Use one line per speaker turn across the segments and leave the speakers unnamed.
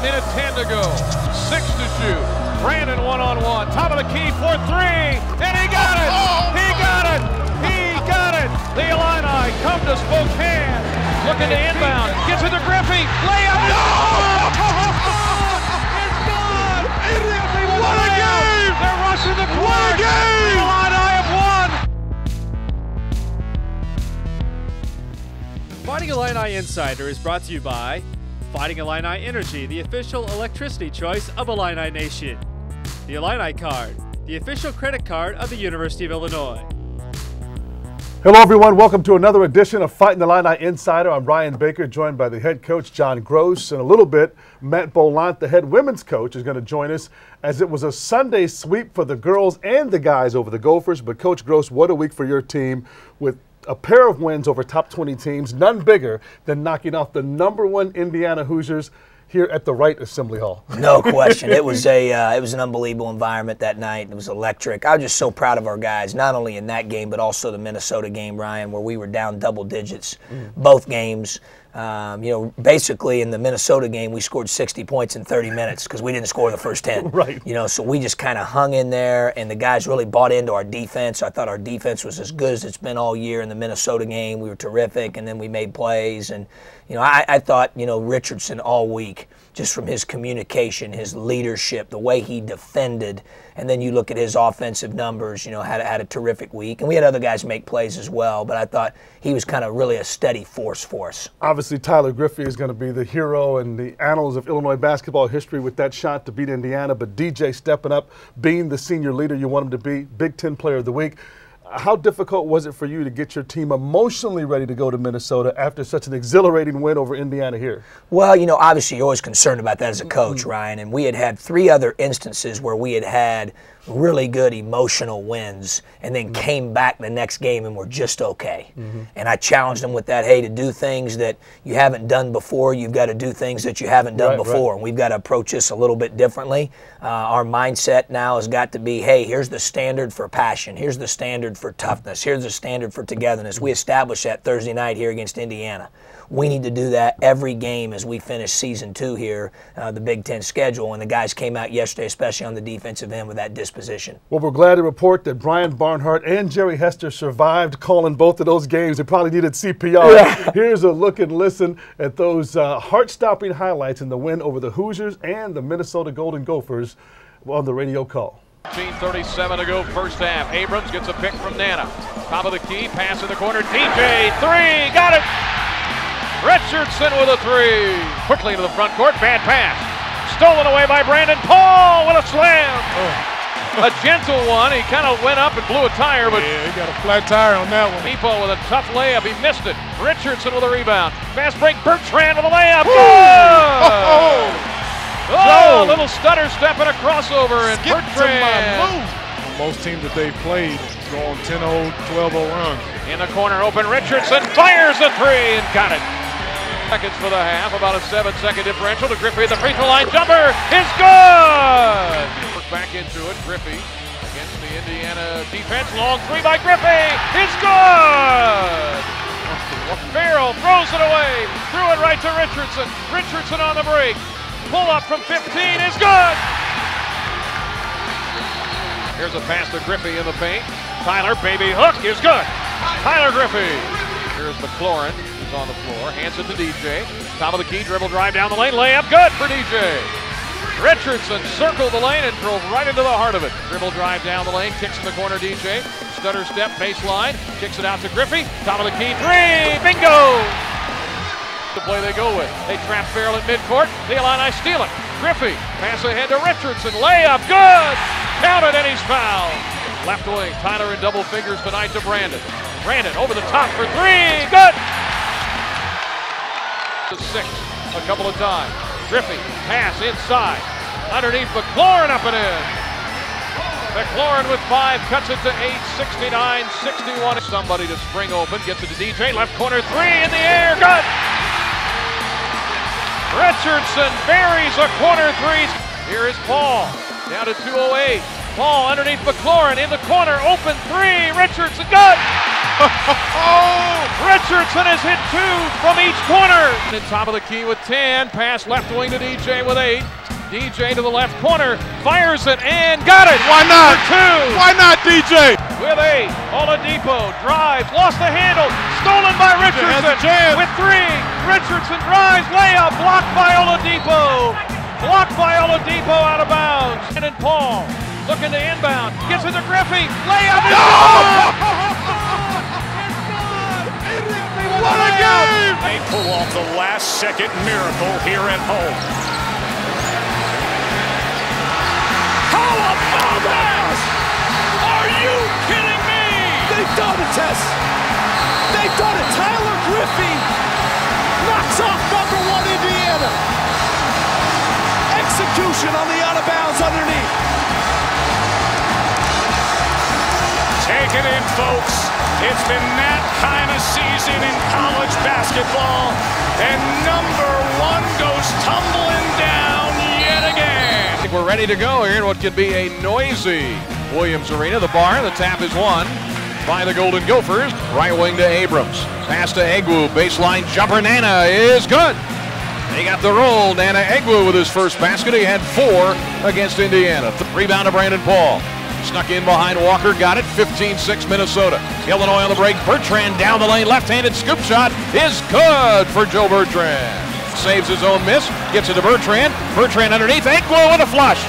Minute 10 to go. 6 to shoot. Brandon one-on-one. Top of the key for three. And he got it! He got it! He got it! The Illini come to Spokane. Looking to inbound. Gets it to Griffey. Layup. No! It's gone! What a game! They're rushing the court. What a game! The Illini have won.
Fighting Illini Insider is brought to you by Fighting Illini Energy, the official electricity choice of Illini Nation. The Illini Card, the official credit card of the University of Illinois.
Hello everyone, welcome to another edition of Fighting Illini Insider. I'm Ryan Baker, joined by the head coach, John Groce. In a little bit, Matt Bolant, the head women's coach, is going to join us as it was a Sunday sweep for the girls and the guys over the Gophers. But Coach Groce, what a week for your team with a pair of wins over top 20 teams, none bigger than knocking off the #1 Indiana Hoosiers here at the Wright Assembly Hall.
No question. It was an unbelievable environment that night. It was electric. I was just so proud of our guys, not only in that game, but also the Minnesota game, Ryan, where we were down double digits both games. Basically in the Minnesota game, we scored 60 points in 30 minutes because we didn't score the first 10.
Right.
So we just kind of hung in there, and the guys really bought into our defense. I thought our defense was as good as it's been all year in the Minnesota game. We were terrific, and then we made plays. And, I thought, Richardson all week, just from his communication, his leadership, the way he defended, and then you look at his offensive numbers, had a terrific week. And we had other guys make plays as well, but I thought he was kind of really a steady force for us.
Obviously, Tyler Griffey is going to be the hero in the annals of Illinois basketball history with that shot to beat Indiana, but DJ stepping up, being the senior leader you want him to be, Big Ten Player of the Week. How difficult was it for you to get your team emotionally ready to go to Minnesota after such an exhilarating win over Indiana here?
Well, obviously you're always concerned about that as a coach, Ryan, and we had 3 other instances where we had really good emotional wins and then came back the next game and were just okay. And I challenged them with that, hey, to do things that you haven't done before, you've got to do things that you haven't done before. And we've got to approach this a little bit differently. Our mindset now has got to be, hey, here's the standard for passion. Here's the standard for toughness. Here's the standard for togetherness. We established that Thursday night here against Indiana. We need to do that every game as we finish season 2 here, the Big Ten schedule. And the guys came out yesterday, especially on the defensive end, with that disposition.
Well, we're glad to report that Brian Barnhart and Jerry Hester survived calling both of those games. They probably needed CPR.
Yeah.
Here's a look and listen at those heart-stopping highlights in the win over the Hoosiers and the Minnesota Golden Gophers on the radio call.
13:37 to go first half. Abrams gets a pick from Nana. Top of the key, pass in the corner. DJ, three, got it! Richardson with a three. Quickly into the front court, bad pass. Stolen away by Brandon. Paul with a slam. A gentle one. He kind of went up and blew a tire, but
yeah, he got a flat tire on that one.
Meepo with a tough layup. He missed it. Richardson with a rebound. Fast break. Bertrand with a layup. Good! Oh, a little stutter step and a crossover, and Bertrand.
Most teams that they've played go on 10-0, 12-0 runs.
In the corner, open Richardson fires the three and got it. Seconds for the half, about a 7-second differential to Griffey at the free throw line. Jumper is good! Back into it, Griffey against the Indiana defense. Long three by Griffey is good! Farrell throws it away, threw it right to Richardson. Richardson on the break. Pull up from 15 is good! Here's a pass to Griffey in the paint. Tyler, baby hook is good. Tyler Griffey. Here's McLaurin, who's on the floor. Hands it to DJ. Top of the key, dribble drive down the lane. Layup good for DJ. Richardson circled the lane and drove right into the heart of it. Dribble drive down the lane, kicks in the corner DJ. Stutter step, baseline, kicks it out to Griffey. Top of the key, three, bingo! The play they go with. They trap Farrell at midcourt. The Illini steal it. Griffey, pass ahead to Richardson. Layup, good! Count it, and he's fouled. Left wing, Tyler in double figures tonight to Brandon. Brandon over the top for three, good! To 6, a couple of times. Griffey, pass inside. Underneath McLaurin, up and in. McLaurin with 5, cuts it to 8, 69-61. Somebody to spring open, gets it to DJ. Left corner, three in the air, good! Richardson buries a corner three. Here is Paul, down to 2:08. Paul underneath McLaurin in the corner, open three, Richardson, good! Richardson has hit 2 from each corner. In top of the key with 10. Pass left wing to DJ with 8. DJ to the left corner, fires it and got it.
Why not?
For 2.
Why not, DJ?
With 8. Oladipo drives, lost the handle, stolen by Richardson. With 3. Richardson drives, layup, blocked by Oladipo. Blocked by Oladipo out of bounds. And Paul looking to inbound, gets it to Griffey, layup.
What a game!
They pull off the last-second miracle here at home. How about that? Are you kidding me?
They've done it, Tess. They've done it. Tyler Griffey knocks off #1 Indiana. Execution on the out-of-bounds underneath.
Take it in, folks. It's been that kind of season in college basketball, and #1 goes tumbling down yet again.
I think we're ready to go here in what could be a noisy Williams Arena. The bar, the tap is won by the Golden Gophers. Right wing to Abrams. Pass to Egwu. Baseline jumper. Nana is good. He got the roll. Nana Egwu with his first basket. He had 4 against Indiana. Rebound to Brandon Paul. Snuck in behind Walker, got it, 15-6 Minnesota. Illinois on the break, Bertrand down the lane, left-handed scoop shot is good for Joe Bertrand. Saves his own miss, gets it to Bertrand. Bertrand underneath, Egwu with a flush.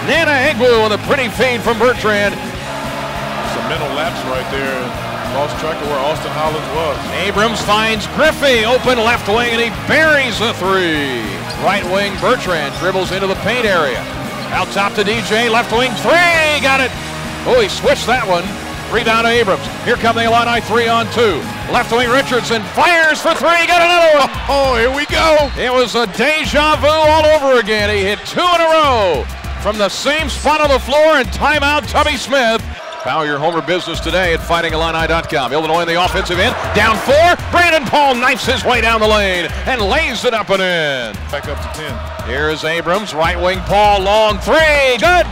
Nana Egwu with a pretty fade from Bertrand.
It's a mental lapse right there. Lost track of where Austin Hollins was.
Abrams finds Griffey, open left wing, and he buries the 3. Right wing, Bertrand dribbles into the paint area. Out top to DJ, left wing 3, got it. Oh, he switched that one. Rebound to Abrams. Here come the Illini 3-on-2. Left wing Richardson fires for 3, got another one.
Oh, here we go.
It was a deja vu all over again. He hit 2 in a row from the same spot on the floor, and timeout Tubby Smith. Power your Homer business today at fightingillini.com. Illinois in the offensive end, down 4. Brandon Paul knifes his way down the lane and lays it up and in.
Back up to 10.
Here's Abrams, right wing Paul, long 3, good.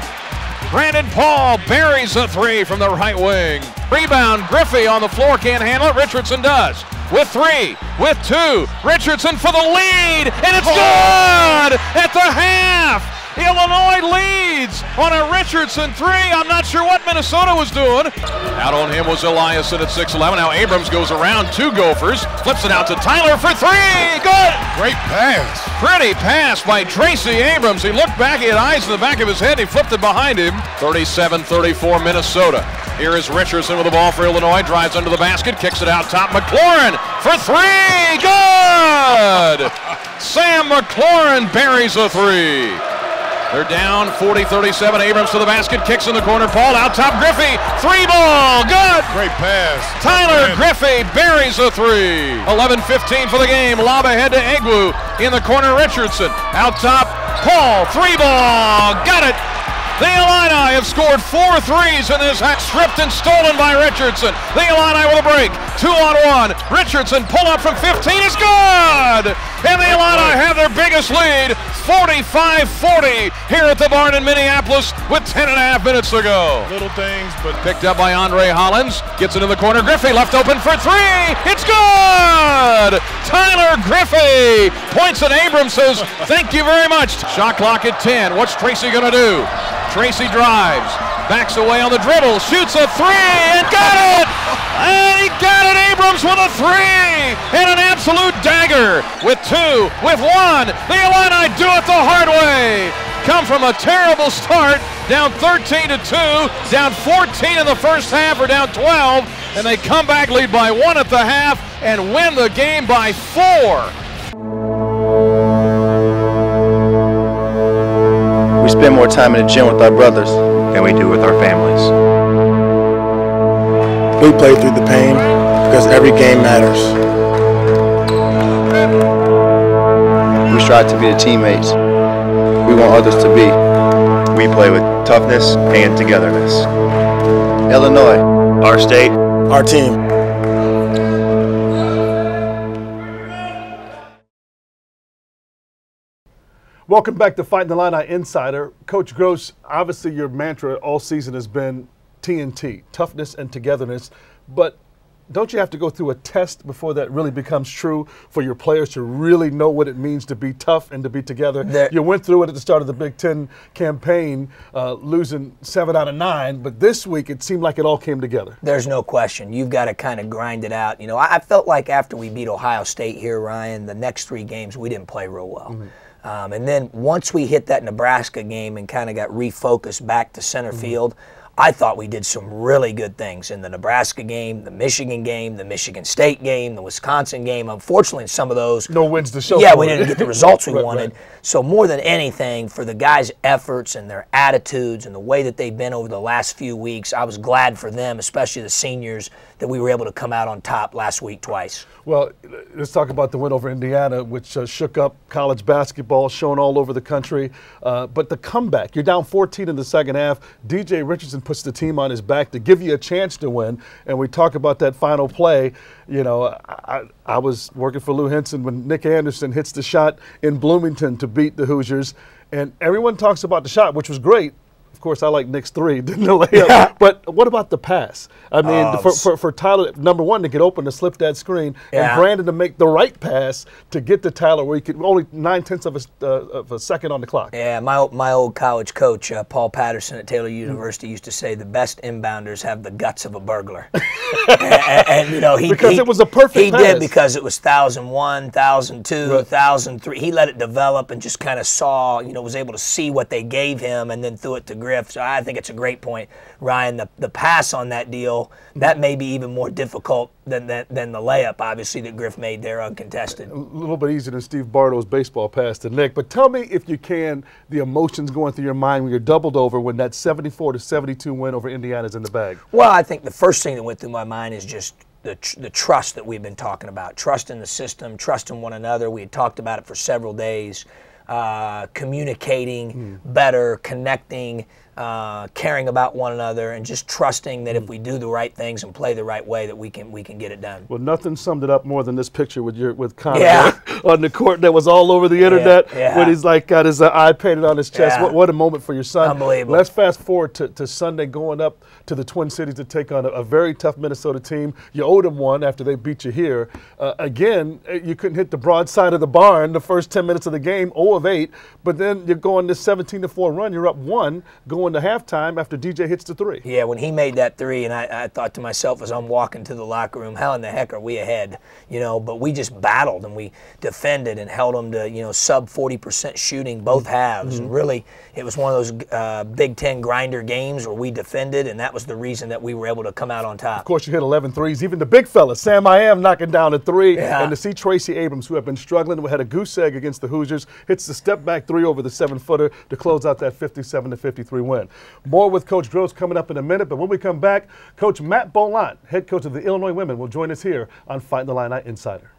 Brandon Paul buries the 3 from the right wing. Rebound, Griffey on the floor, can't handle it, Richardson does. With 3, with 2, Richardson for the lead, and it's good at the half. Illinois leads on a Richardson 3. I'm not sure what Minnesota was doing. Out on him was Eliason at 6'11". Now Abrams goes around 2 Gophers, flips it out to Tyler for 3. Good.
Great pass.
Pretty pass by Tracy Abrams. He looked back, he had eyes in the back of his head, he flipped it behind him. 37-34 Minnesota. Here is Richardson with the ball for Illinois, drives under the basket, kicks it out top. McLaurin for 3. Good. Sam McLaurin buries a 3. They're down 40-37. Abrams to the basket, kicks in the corner. Paul out top. Griffey, 3 ball, good.
Great pass.
Tyler Griffey buries a 3. 11-15 for the game. Lob ahead to Egwu in the corner. Richardson out top. Paul, 3 ball, got it. The Illini have scored 4 threes in this half, stripped and stolen by Richardson. The Illini with a break, 2-on-1. Richardson pull up from 15 is good! And the Illini have their biggest lead, 45-40 here at the barn in Minneapolis with 10.5 minutes to go.
Little things, but
Picked up by Andre Hollins, gets it in the corner. Griffey left open for 3, it's good! Tyler Griffey points at Abrams, says, thank you very much. Shot clock at 10, what's Tracy gonna do? Tracy drives, backs away on the dribble, shoots a 3 and got it! And he got it, Abrams with a 3 and an absolute dagger with 2, with 1. The Illini do it the hard way. Come from a terrible start, down 13-2, down 14 in the first half or down 12, and they come back, lead by 1 at the half and win the game by 4.
We spend more time in the gym with our brothers than we do with our families.
We play through the pain because every game matters.
We strive to be the teammates we want others to be. We play with toughness and togetherness. Illinois, our state,
our team.
Welcome back to Fighting the Illini Insider. Coach Groce, obviously your mantra all season has been TNT, toughness and togetherness, but don't you have to go through a test before that really becomes true for your players to really know what it means to be tough and to be together? You went through it at the start of the Big Ten campaign, losing 7 out of 9, but this week it seemed like it all came together.
There's no question. You've got to kind of grind it out. You know, I felt like after we beat Ohio State here, Ryan, the next 3 games we didn't play real well. And then once we hit that Nebraska game and kind of got refocused back to center field, I thought we did some really good things in the Nebraska game, the Michigan State game, the Wisconsin game. Unfortunately, in some of those,
no wins to show.
Yeah, we didn't get the results we wanted. So more than anything, for the guys' efforts and their attitudes and the way that they've been over the last few weeks, I was glad for them, especially the seniors, that we were able to come out on top last week twice.
Well, let's talk about the win over Indiana, which shook up college basketball, shown all over the country. But the comeback, you're down 14 in the second half. DJ Richardson puts the team on his back to give you a chance to win. And we talk about that final play. You know, I was working for Lou Henson when Nick Anderson hits the shot in Bloomington to beat the Hoosiers. And everyone talks about the shot, which was great. Of course, I like Nick's 3, didn't the layup. But what about the pass? I mean, for Tyler, number one, to get open to slip that screen, and Brandon to make the right pass to get to Tyler where he could only 9/10 of a second on the clock.
Yeah, my old college coach, Paul Patterson at Taylor University, used to say the best inbounders have the guts of a burglar. and you know,
it was a perfect pass.
He did, because it was 1,001, 1,002, 1,003. He let it develop and just kind of saw, you know, was able to see what they gave him and then threw it to Griff. So I think it's a great point, Ryan. The pass on that deal, that may be even more difficult than the layup, obviously, that Griff made there uncontested.
A little bit easier than Steve Bartow's baseball pass to Nick. But tell me, if you can, the emotions going through your mind when you're doubled over when that 74-72 win over Indiana is in the bag.
Well, I think the first thing that went through my mind is just the trust that we've been talking about. Trust in the system, trust in one another. We had talked about it for several days. Communicating better, connecting, caring about one another, and just trusting that if we do the right things and play the right way, that we can get it done.
Well, nothing summed it up more than this picture with Connor on the court that was all over the internet when he's like got his eye painted on his chest. What a moment for your son.
Unbelievable.
Let's fast forward to Sunday, going up to the Twin Cities to take on a very tough Minnesota team. You owed them one after they beat you here. Again, you couldn't hit the broadside of the barn the first 10 minutes of the game, 0 of 8, but then you're going this 17-4 run. You're up 1 going to halftime after DJ hits the 3.
Yeah, when he made that 3, and I thought to myself as I'm walking to the locker room, how in the heck are we ahead? You know, but we just battled and we defended and held them to, you know, sub 40% shooting both halves. And really, it was one of those Big Ten grinder games where we defended, and that was the reason that we were able to come out on top.
Of course, you hit 11 threes. Even the big fella, Sam I Am, knocking down a 3. And to see Tracy Abrams, who had been struggling, we had a goose egg against the Hoosiers, hits the step-back 3 over the 7-footer to close out that 57-53 win. More with Coach Groce coming up in a minute, but when we come back, Coach Matt Bolant, head coach of the Illinois women, will join us here on Fighting the Illini Insider.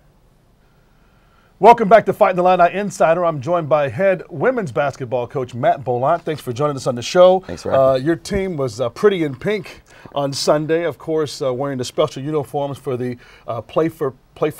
Welcome back to Fighting the Illini Insider. I'm joined by head women's basketball coach Matt Bolant. Thanks for joining us on the show.
Thanks for having me.
Your team was pretty in pink on Sunday, of course, wearing the special uniforms for the Play for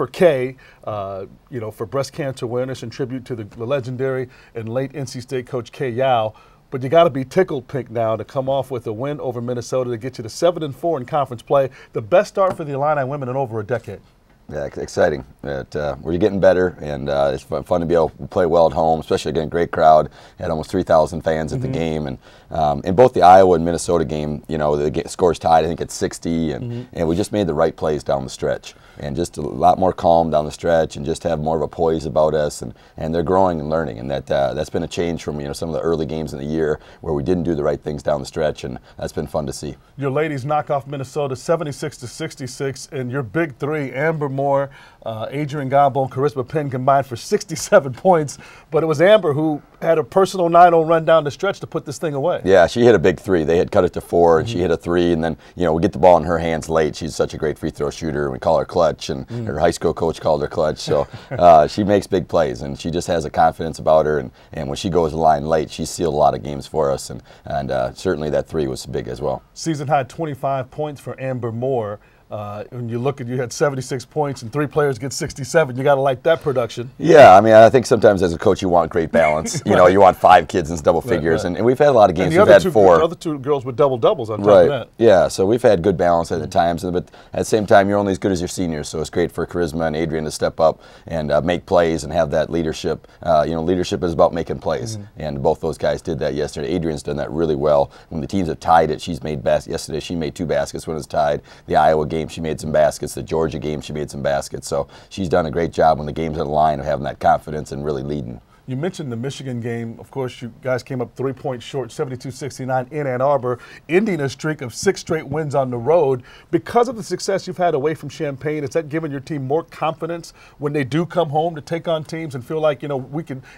K, you know, for breast cancer awareness and tribute to the legendary and late NC State coach Kay Yao. But you got to be tickled pink now to come off with a win over Minnesota to get you to 7-4 in conference play, the best start for the Illini women in over a decade.
Yeah, exciting. We're getting better, and it's fun to be able to play well at home, especially again, great crowd. Had almost 3,000 fans at the game, and in both the Iowa and Minnesota game, you know, the score's tied. I think it's 60, and we just made the right plays down the stretch, and just a lot more calm down the stretch, and just have more of a poise about us, and they're growing and learning, and that's been a change from, you know, some of the early games in the year where we didn't do the right things down the stretch, and that's been fun to see.
Your ladies knock off Minnesota 76-66, and your big 3, Amber Moore, Adrian Gombo, and Charisma Penn combined for 67 points, but it was Amber who had a personal 9-0 run down the stretch to put this thing away.
Yeah, she hit a big 3. They had cut it to 4, and she hit a 3, and then, you know, we get the ball in her hands late. She's such a great free throw shooter, and we call her clutch, and her high school coach called her clutch. So she makes big plays, and she just has a confidence about her, and when she goes to the line late, she's sealed a lot of games for us, and certainly that 3 was big as well.
Season high 25 points for Amber Moore. When you look at, you had 76 points and 3 players get 67. You got to like that production.
Yeah, I mean, I think sometimes as a coach you want great balance. You know, you want 5 kids in double figures, and we've had a lot of games. We've had 4.
The other 2 girls with doubles on top of that.
Yeah, so we've had good balance at the times, but at the same time, you're only as good as your seniors. So it's great for Charisma and Adrian to step up and make plays and have that leadership. You know, leadership is about making plays, and both those guys did that yesterday. Adrian's done that really well. When the teams have tied it, she's made baskets. Yesterday, she made 2 baskets when it was tied. The Iowa game, she made some baskets. The Georgia game, she made some baskets. So she's done a great job when the game's on the line of having that confidence and really leading.
You mentioned the Michigan game. Of course, you guys came up 3 points short, 72-69 in Ann Arbor, ending a streak of 6 straight wins on the road. Because of the success you've had away from Champaign, is that giving your team more confidence when they do come home to take on teams and feel like, you know,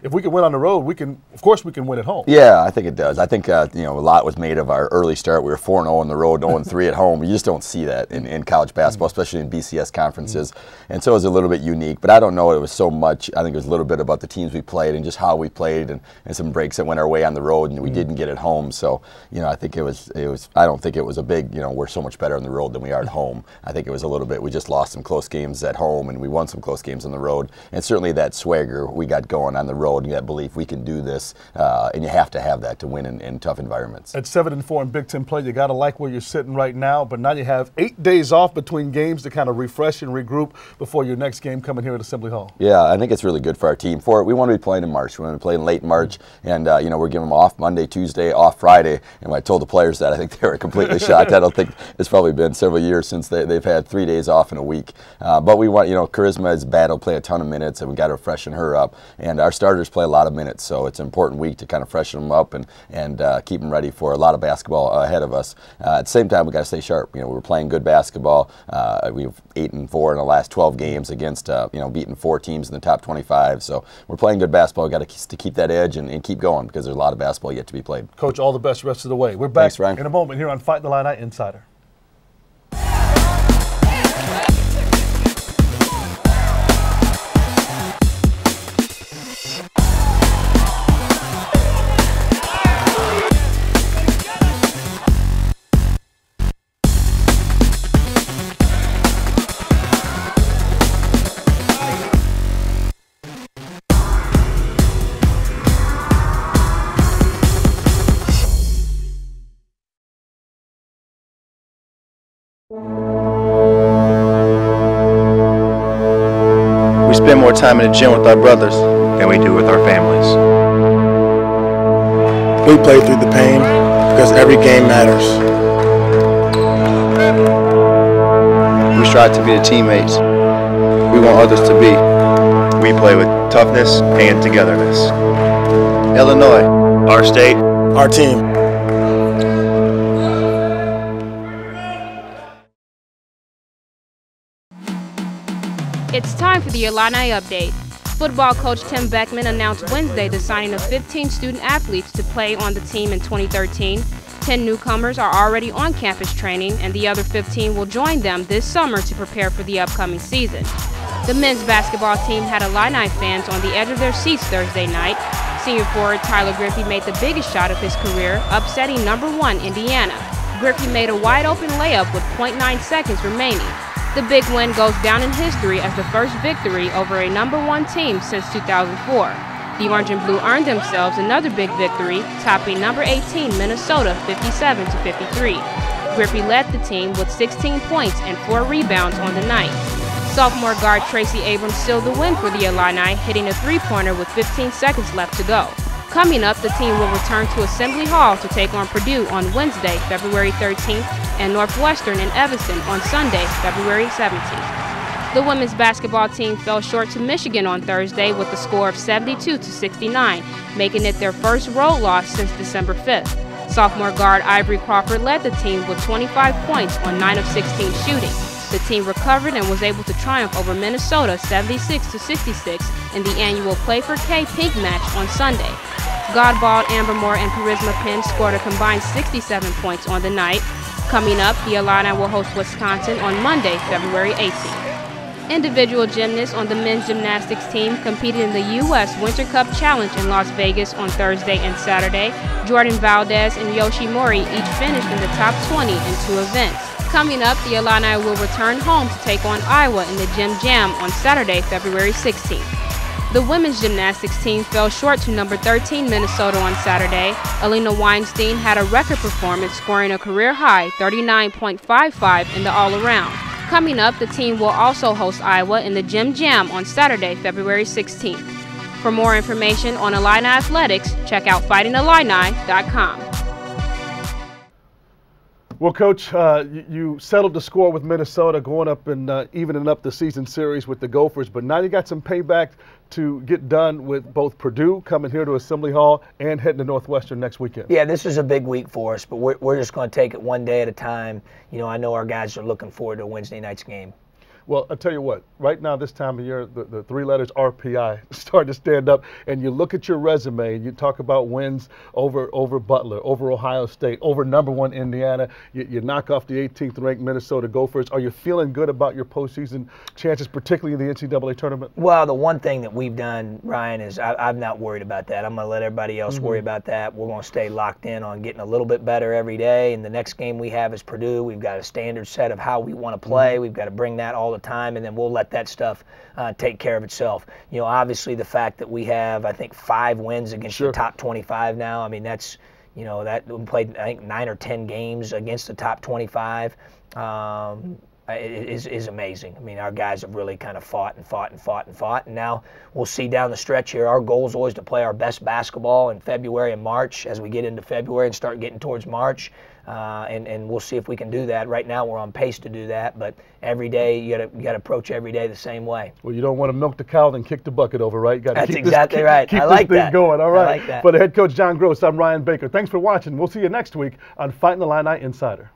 if we can win on the road, of course we can win at home?
Yeah, I think it does. I think, you know, a lot was made of our early start. We were 4-0 on the road, 0-3 at home. You just don't see that in college basketball, especially in BCS conferences. And so it was a little bit unique, but I don't know it was so much. I think it was a little bit about the teams we played and just how we played and some breaks that went our way on the road and we didn't get at home. So, you know, I think it was I don't think it was a big, you know, we're so much better on the road than we are at home. I think it was a little bit, we just lost some close games at home and we won some close games on the road. And certainly that swagger we got going on the road and that belief we can do this, and you have to have that to win in tough environments.
At 7-4 in Big Ten play, you got to like where you're sitting right now, but now you have 8 days off between games to kind of refresh and regroup before your next game coming here at Assembly Hall.
Yeah, I think it's really good for our team. We want to be playing in March. We want to be playing late March, and you know, we're giving them off Monday, Tuesday, off Friday. And when I told the players that, I think they were completely shocked. I don't think it's probably been several years since they've had 3 days off in a week. But we want, you know, Charisma is bad. Will play a ton of minutes, and we got to freshen her up. And our starters play a lot of minutes, so it's an important week to kind of freshen them up and keep them ready for a lot of basketball ahead of us. At the same time, we got to stay sharp. You know, we were playing good basketball. We've 8-4 in the last 12 games against you know, beating 4 teams in the top 25. So we're playing good basketball. We got to keep that edge and keep going because there's a lot of basketball yet to be played.
Coach, all the best the rest of the way. We're back
in
a moment here on Fight the Illini Insider.
We spend more time in the gym with our brothers than we do with our families. We play through the pain because every game matters.
We strive to be the teammates we want others to be. We play with toughness and togetherness. Illinois, our state,
our team.
It's time for the Illini Update. Football coach Tim Beckman announced Wednesday the signing of 15 student athletes to play on the team in 2013. 10 newcomers are already on campus training, and the other 15 will join them this summer to prepare for the upcoming season. The men's basketball team had Illini fans on the edge of their seats Thursday night. Senior forward Tyler Griffey made the biggest shot of his career, upsetting #1 Indiana. Griffey made a wide-open layup with .9 seconds remaining. The big win goes down in history as the first victory over a #1 team since 2004. The Orange and Blue earned themselves another big victory, topping #18 Minnesota 57-53. Griffey led the team with 16 points and 4 rebounds on the night. Sophomore guard Tracy Abrams sealed the win for the Illini, hitting a three-pointer with 15 seconds left to go. Coming up, the team will return to Assembly Hall to take on Purdue on Wednesday, February 13th, and Northwestern in Evanston on Sunday, February 17th. The women's basketball team fell short to Michigan on Thursday with a score of 72-69, making it their first road loss since December 5th. Sophomore guard Ivory Crawford led the team with 25 points on 9 of 16 shooting. The team recovered and was able to triumph over Minnesota 76-66 in the annual Play for K Pink match on Sunday. Godball, Ambermore, and Charisma Penn scored a combined 67 points on the night. Coming up, the Illini will host Wisconsin on Monday, February 18th. Individual gymnasts on the men's gymnastics team competed in the U.S. Winter Cup Challenge in Las Vegas on Thursday and Saturday. Jordan Valdez and Yoshi Mori each finished in the top 20 in 2 events. Coming up, the Illini will return home to take on Iowa in the Gym Jam on Saturday, February 16th. The women's gymnastics team fell short to number 13 Minnesota on Saturday. Alina Weinstein had a record performance, scoring a career-high 39.55 in the all-around. Coming up, the team will also host Iowa in the Gym Jam on Saturday, February 16th. For more information on Illini athletics, check out fightingillini.com.
Well, Coach, you settled the score with Minnesota, going up and evening up the season series with the Gophers, but now you got some payback to get done with both Purdue coming here to Assembly Hall and heading to Northwestern next weekend.
Yeah, this is a big week for us, but we're just going to take it one day at a time. You know, I know our guys are looking forward to Wednesday night's game.
Well, I'll tell you what, right now this time of year, the three letters RPI start to stand up, and you look at your resume, and you talk about wins over Butler, over Ohio State, over #1 Indiana. You knock off the 18th ranked Minnesota Gophers. Are you feeling good about your postseason chances, particularly in the NCAA tournament?
Well, the one thing that we've done, Ryan, is I'm not worried about that. I'm going to let everybody else worry about that. We're going to stay locked in on getting a little bit better every day, and the next game we have is Purdue. We've got a standard set of how we want to play. We've got to bring that all the time, and then we'll let that stuff take care of itself. You know, obviously the fact that we have, I think, 5 wins against the top 25 now, I mean, that's, you know, that we played, I think, 9 or 10 games against the top 25 is amazing. I mean, our guys have really kind of fought, and now we'll see down the stretch here. Our goal is always to play our best basketball in February and March as we get into February and start getting towards March. And we'll see if we can do that. Right now we're on pace to do that, but every day you got to approach every day the same way.
Well, you don't want to milk the cow and kick the bucket over, right? You got to
That's exactly right.
Keep
I like
this thing
that.
going. All right.
I like that.
For the head coach John Groce, I'm Ryan Baker. Thanks for watching. We'll see you next week on Fighting the Illini Insider.